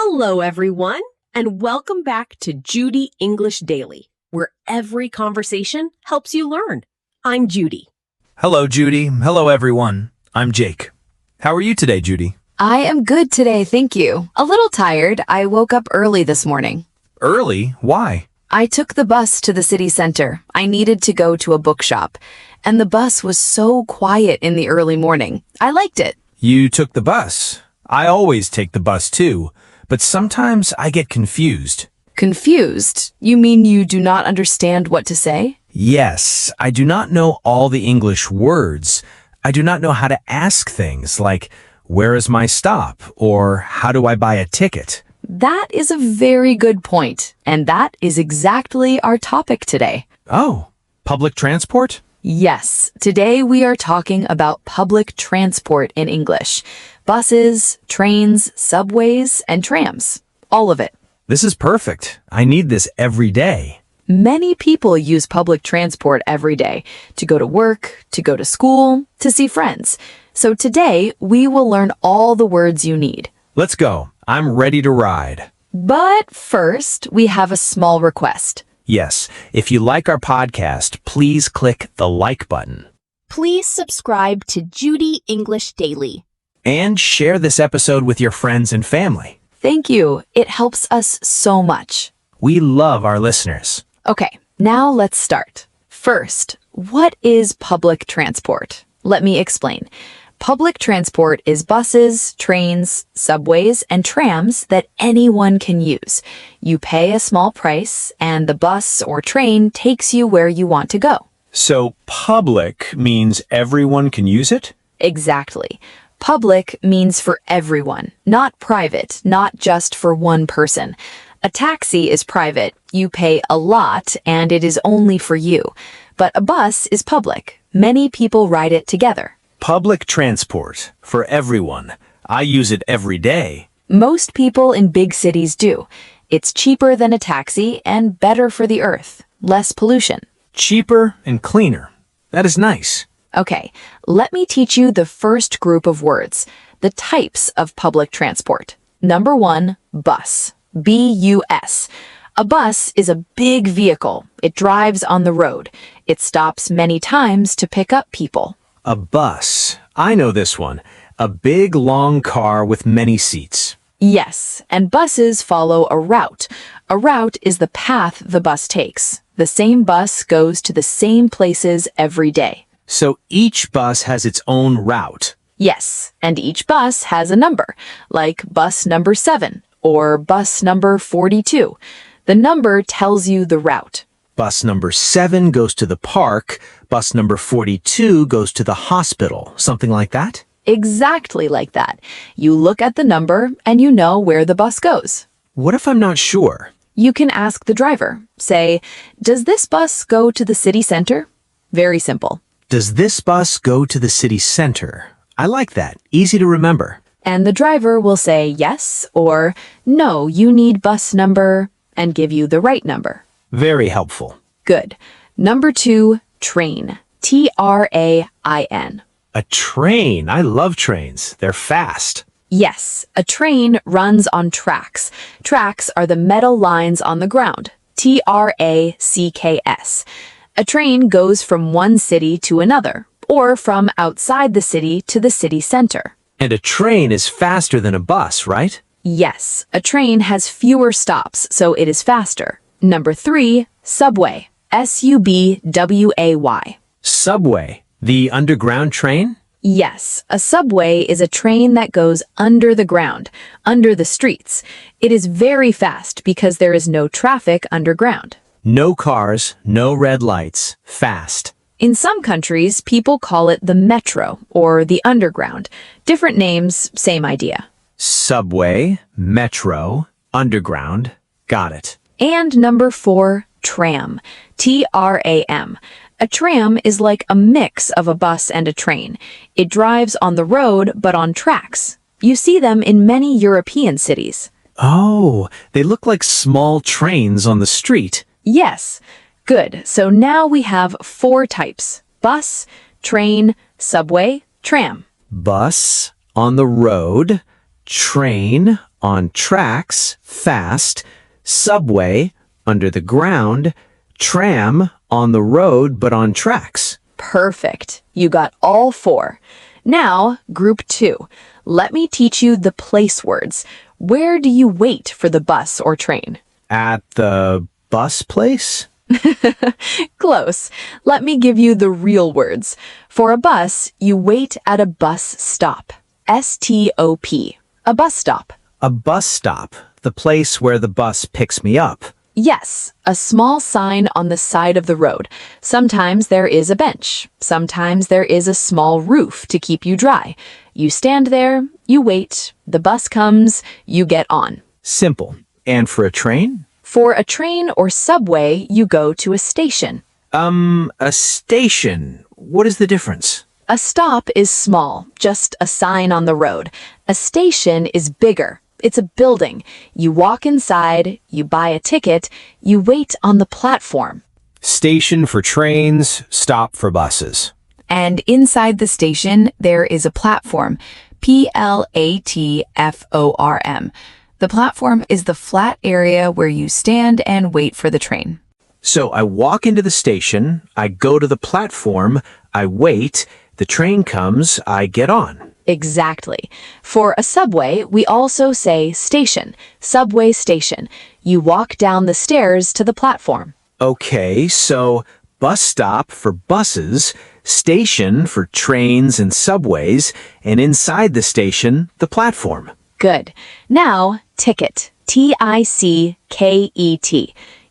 Hello, everyone, and welcome back to Judy English Daily, where every conversation helps you learn. I'm Judy. Hello, Judy. Hello, everyone. I'm Jake. How are you today, Judy? I am good today, thank you. A little tired. I woke up early this morning. Early? Why? I took the bus to the city center. I needed to go to a bookshop, and the bus was so quiet in the early morning. I liked it. You took the bus. I always take the bus too, but sometimes I get confused. Confused? You mean you do not understand what to say? Yes, I do not know all the English words. I do not know how to ask things like, where is my stop? Or how do I buy a ticket? That is a very good point, and that is exactly our topic today. Oh, public transport? Yes, today we are talking about public transport in English. Buses, trains, subways, and trams. All of it. This is perfect. I need this every day. Many people use public transport every day to go to work, to go to school, to see friends. So today we will learn all the words you need. Let's go. I'm ready to ride. But first, we have a small request. Yes, if you like our podcast, please click the like button. Please subscribe to Judy English Daily. And share this episode with your friends and family. Thank you. It helps us so much. We love our listeners. Okay, now let's start. First, what is public transport? Let me explain. Public transport is buses, trains, subways, and trams that anyone can use. You pay a small price, and the bus or train takes you where you want to go. So public means everyone can use it? Exactly. Public means for everyone, not private, not just for one person. A taxi is private. You pay a lot, and it is only for you. But a bus is public. Many people ride it together. Public transport for everyone. I use it every day. Most people in big cities do. It's cheaper than a taxi and better for the earth. Less pollution. Cheaper and cleaner. That is nice. Okay, let me teach you the first group of words, the types of public transport. Number 1, bus. B-U-S. A bus is a big vehicle. It drives on the road. It stops many times to pick up people. A bus. I know this one. A big, long car with many seats. Yes, and buses follow a route. A route is the path the bus takes. The same bus goes to the same places every day. So each bus has its own route. Yes, and each bus has a number, like bus number 7 or bus number 42. The number tells you the route. Bus number 7 goes to the park. Bus number 42 goes to the hospital. Something like that? Exactly like that. You look at the number and you know where the bus goes. What if I'm not sure? You can ask the driver. Say, does this bus go to the city center? Very simple. Does this bus go to the city center? I like that. Easy to remember. And the driver will say yes or no, you need bus number, and give you the right number. Very helpful. Good. Number 2, train. T-R-A-I-N. A train. I love trains. They're fast. Yes, a train runs on tracks. Tracks are the metal lines on the ground. T-R-A-C-K-S. A train goes from one city to another, or from outside the city to the city center. And a train is faster than a bus, right? Yes, a train has fewer stops, so it is faster. Number 3, subway. S-U-B-W-A-Y. Subway. The underground train? Yes, a subway is a train that goes under the ground, under the streets. It is very fast because there is no traffic underground. No cars, no red lights. Fast. In some countries, people call it the metro or the underground. Different names, same idea. Subway, metro, underground. Got it. And number 4, tram. T-R-A-M. A tram is like a mix of a bus and a train. It drives on the road, but on tracks. You see them in many European cities. Oh, they look like small trains on the street. Yes. Good. So now we have 4 types. Bus, train, subway, tram. Bus, on the road. Train, on tracks, fast, subway, under the ground, tram, on the road but on tracks. Perfect. You got all 4. Now, group 2. Let me teach you the place words. Where do you wait for the bus or train? At the bus place? Close. Let me give you the real words. For a bus, you wait at a bus stop. S-T-O-P. A bus stop. A bus stop, the place where the bus picks me up. Yes, a small sign on the side of the road. Sometimes there is a bench. Sometimes there is a small roof to keep you dry. You stand there, you wait, the bus comes, you get on. Simple. And for a train? For a train or subway, you go to a station. A station. What is the difference? A stop is small, just a sign on the road. A station is bigger. It's a building. You walk inside, you buy a ticket, you wait on the platform. Station for trains, stop for buses. And inside the station, there is a platform. P-L-A-T-F-O-R-M. The platform is the flat area where you stand and wait for the train. So I walk into the station, I go to the platform, I wait, the train comes, I get on. Exactly. For a subway, we also say station, subway station. You walk down the stairs to the platform. Okay, so bus stop for buses, station for trains and subways, and inside the station, the platform. Good. Now, ticket. T-I-C-K-E-T.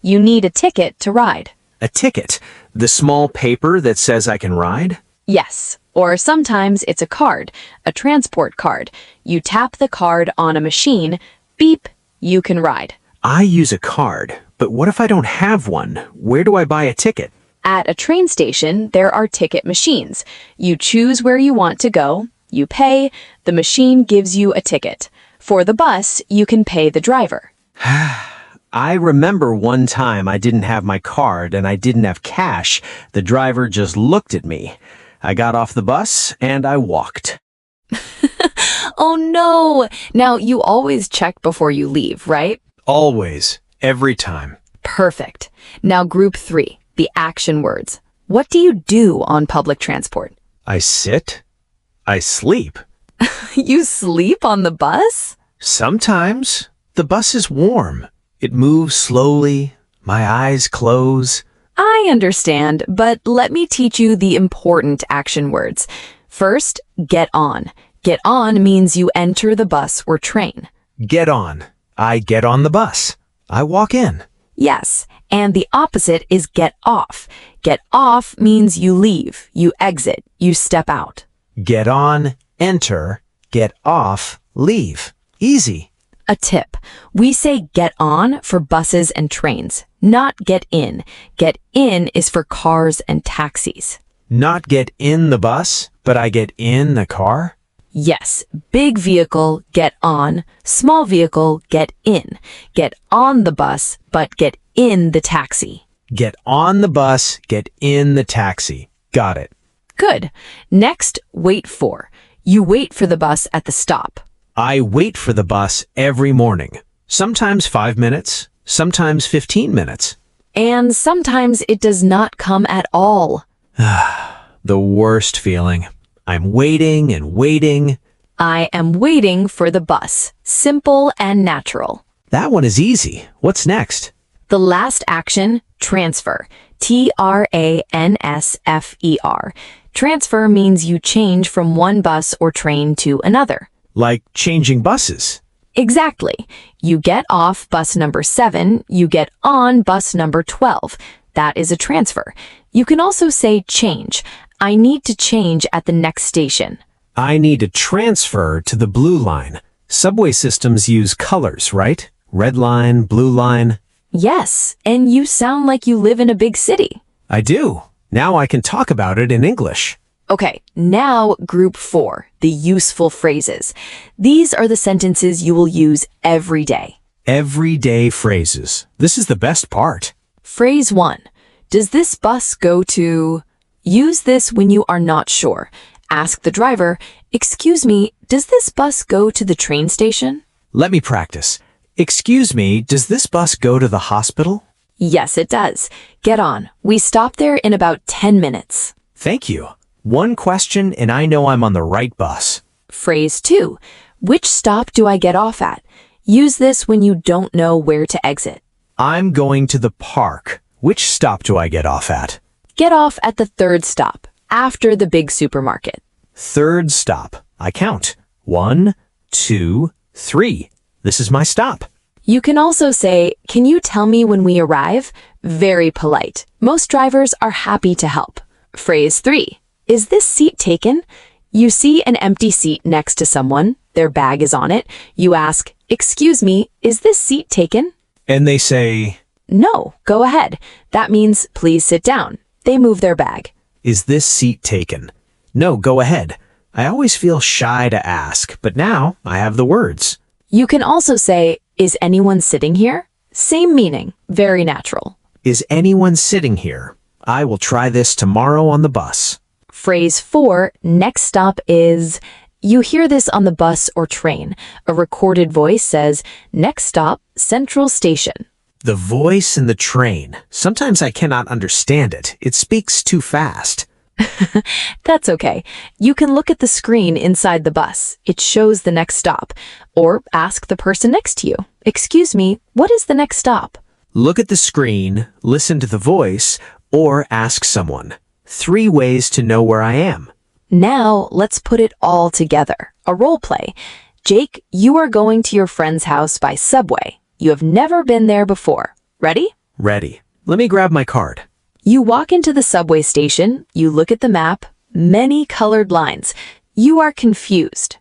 You need a ticket to ride. A ticket, the small paper that says I can ride? Yes. Or sometimes it's a card, a transport card. You tap the card on a machine, beep, you can ride. I use a card, but what if I don't have one? Where do I buy a ticket? At a train station, there are ticket machines. You choose where you want to go, you pay, the machine gives you a ticket. For the bus, you can pay the driver. I remember one time I didn't have my card and I didn't have cash. The driver just looked at me. I got off the bus and I walked. Oh no! Now, you always check before you leave, right? Always. Every time. Perfect. Now, group 3, the action words. What do you do on public transport? I sit. I sleep. You sleep on the bus? Sometimes. The bus is warm. It moves slowly. My eyes close. I understand, but let me teach you the important action words. First, get on. Get on means you enter the bus or train. Get on. I get on the bus. I walk in. Yes, and the opposite is get off. Get off means you leave, you exit, you step out. Get on, enter, get off, leave. Easy. A tip. We say get on for buses and trains, not get in. Get in is for cars and taxis. Not get in the bus, but I get in the car? Yes, big vehicle, get on. Small vehicle, get in. Get on the bus, but get in the taxi. Get on the bus, get in the taxi. Got it. Good. Next, wait for. You wait for the bus at the stop. I wait for the bus every morning. Sometimes 5 minutes, sometimes 15 minutes. And sometimes it does not come at all. The worst feeling. I'm waiting and waiting. I am waiting for the bus. Simple and natural. That one is easy. What's next? The last action, transfer. T-R-A-N-S-F-E-R. Transfer means you change from one bus or train to another. Like changing buses. Exactly. You get off bus number 7, you get on bus number 12. That is a transfer. You can also say change. I need to change at the next station. I need to transfer to the blue line. Subway systems use colors, right? Red line, blue line. Yes, and you sound like you live in a big city. I do. Now I can talk about it in English. Okay, now group 4, the useful phrases. These are the sentences you will use every day. Everyday phrases. This is the best part. Phrase 1. Does this bus go to... Use this when you are not sure. Ask the driver, excuse me, does this bus go to the train station? Let me practice. Excuse me, does this bus go to the hospital? Yes, it does. Get on. We stop there in about 10 minutes. Thank you. One question and I know I'm on the right bus. Phrase 2. Which stop do I get off at? Use this when you don't know where to exit. I'm going to the park. Which stop do I get off at? Get off at the third stop, after the big supermarket. Third stop. I count. 1, 2, 3. This is my stop. You can also say, "Can you tell me when we arrive?" Very polite. Most drivers are happy to help. Phrase 3. Is this seat taken? You see an empty seat next to someone. Their bag is on it. You ask, "Excuse me, is this seat taken?" And they say, No, go ahead. That means, "Please sit down." They move their bag. is this seat taken? No, go ahead. I always feel shy to ask, but now I have the words. You can also say, "Is anyone sitting here?" Same meaning, very natural. Is anyone sitting here? I will try this tomorrow on the bus. Phrase 4, next stop is, you hear this on the bus or train. A recorded voice says, "Next stop, Central Station." The voice in the train. Sometimes I cannot understand it. It speaks too fast. That's okay. You can look at the screen inside the bus. It shows the next stop. Or ask the person next to you, "Excuse me, what is the next stop?" Look at the screen, listen to the voice, or ask someone. 3 ways to know where I am. Now, let's put it all together. A role play. Jake, you are going to your friend's house by subway. You have never been there before. Ready? Ready. Let me grab my card. You walk into the subway station. You look at the map. Many colored lines. You are confused.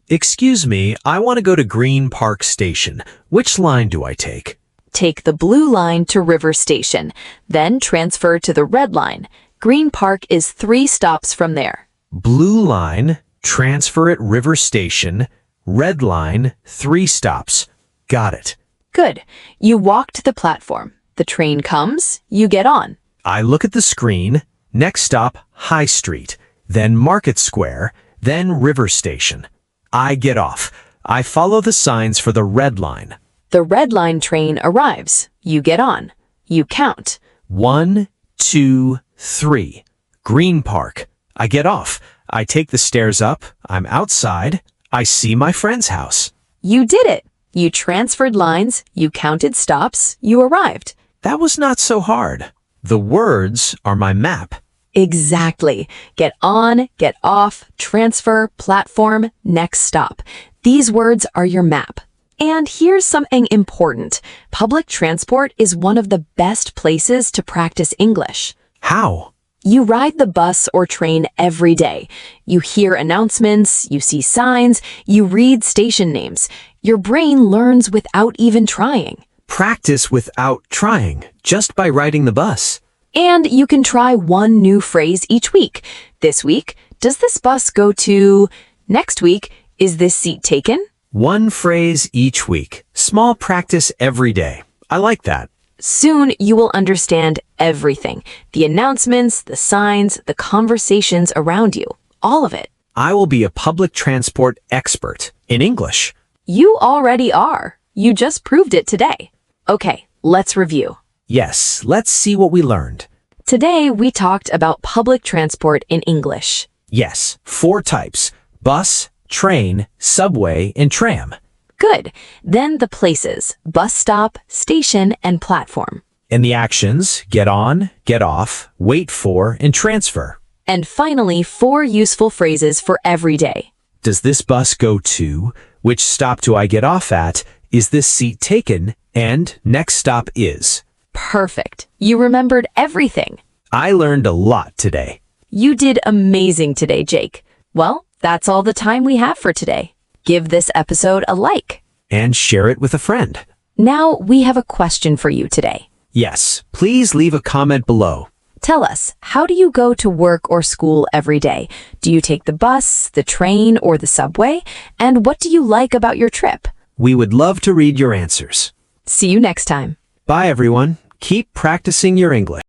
Excuse me, I want to go to Green Park Station. Which line do I take? Take the blue line to River Station. Then transfer to the red line. Green Park is 3 stops from there. Blue line, transfer at River Station. Red line, 3 stops. Got it. Good. You walk to the platform. The train comes. You get on. I look at the screen. Next stop, High Street. Then Market Square. Then River Station. I get off. I follow the signs for the red line. The red line train arrives. You get on. You count. 1, 2, 3. Green Park. I get off. I take the stairs up. I'm outside. I see my friend's house. You did it. You transferred lines. You counted stops. You arrived. That was not so hard. The words are my map. Exactly. Get on, get off, transfer, platform, next stop. These words are your map. And here's something important. Public transport is one of the best places to practice English. How? You ride the bus or train every day. You hear announcements, you see signs, you read station names. Your brain learns without even trying. Practice without trying, just by riding the bus. And you can try one new phrase each week. This week, does this bus go to? Next week, is this seat taken? One phrase each week. Small practice every day. I like that. Soon you will understand everything. The announcements, the signs, the conversations around you. All of it. I will be a public transport expert in English. You already are. You just proved it today. Okay, let's review. Yes, let's see what we learned. Today we talked about public transport in English. Yes, 4 types. Bus, train, subway, and tram. Good. Then the places: bus stop, station, and platform. And the actions: get on, get off, wait for, and transfer. And finally, 4 useful phrases for every day. Does this bus go to? Which stop do I get off at? Is this seat taken? And next stop is. Perfect. You remembered everything. I learned a lot today. You did amazing today, Jake. Well, that's all the time we have for today. Give this episode a like. And share it with a friend. Now we have a question for you today. Yes, please leave a comment below. Tell us, how do you go to work or school every day? Do you take the bus, the train, or the subway? And what do you like about your trip? We would love to read your answers. See you next time. Bye, everyone. Keep practicing your English.